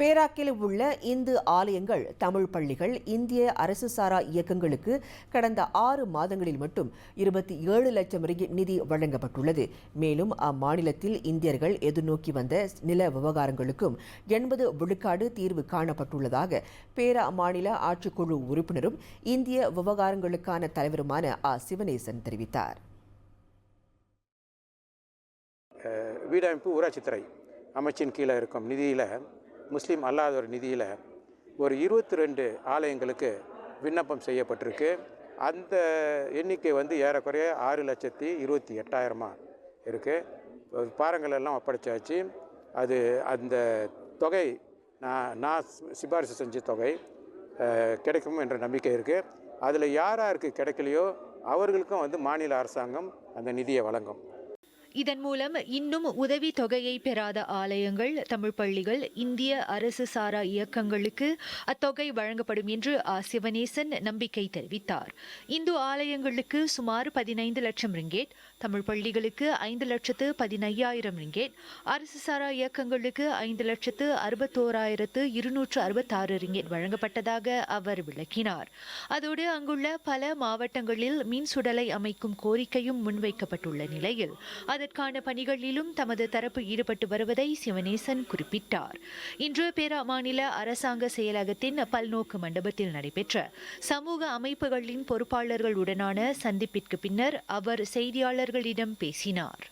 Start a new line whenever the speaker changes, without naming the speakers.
பேராக்கில் உள்ள இந்து ஆலயங்கள், தமிழ் பள்ளிகள், இந்திய அரசு சாரா இயக்கங்களுக்கு கடந்த 6 மாதங்களில் மட்டும் 27 லட்சம் ரிங்கிட் நிதி வழங்கப்பட்டுள்ளது. மேலும் அம்மாநிலத்தில் இந்தியர்கள் எதிர்நோக்கி வந்த நில விவகாரங்களுக்கும் 80 விழுக்காடு தீர்வு காணப்பட்டுள்ளதாக பேரா மாநில ஆட்சிக்குழு உறுப்பினரும் இந்திய விவகாரங்களுக்கான தலைவருமான சிவனேசன் தெரிவித்தார்.
வீடமைப்பு ஊராட்சித்துறை அமைச்சின் கீழே இருக்கும் நிதியில், முஸ்லீம் அல்லாத ஒரு நிதியில் ஒரு 22 ஆலயங்களுக்கு விண்ணப்பம் செய்யப்பட்டிருக்கு. அந்த எண்ணிக்கை ஏறக்குறைய 6,28,000 இருக்குது. பாரங்கள் எல்லாம் ஒப்படைச்சாச்சு. அந்த தொகை நான் சிபாரிசு செஞ்ச தொகை கிடைக்கும் என்ற நம்பிக்கை இருக்குது. அதில் யாருக்கு கிடைக்கலையோ அவர்களுக்கும் மாநில அரசாங்கம் அந்த நிதியை வழங்கும்.
இதன் மூலம் இன்னும் உதவி தொகையை பெறாத ஆலயங்கள், தமிழ் பள்ளிகள், இந்திய அரசு சாரா இயக்கங்களுக்கு அத்தொகை வழங்கப்படும் என்று சிவனேசன் நம்பிக்கை தெரிவித்தார். இந்து ஆலயங்களுக்கு சுமார் 15 லட்சம் ரிங்கேட், தமிழ் பள்ளிகளுக்கு 5,15,000 ரிங்கேட், அரசு சாரா இயக்கங்களுக்கு 5,61,266 ரிங்கேட் வழங்கப்பட்டதாக அவர் விளக்கினார். அதோடு அங்குள்ள பல மாவட்டங்களில் மின் சுடலை அமைக்கும் கோரிக்கையும் முன்வைக்கப்பட்டுள்ள நிலையில் அதற்கான பணிகளிலும் தமது தரப்பு ஈடுபட்டு வருவதை சிவனேசன் குறிப்பிட்டார். இன்று பேரா மாநில அரசாங்க செயலகத்தின் பல்நோக்கு மண்டபத்தில் நடைபெற்ற சமூக அமைப்புகளின் பொறுப்பாளர்களுடனான சந்திப்பிற்கு பின்னர் அவர் செய்தியாளர்களிடம் பேசினார்.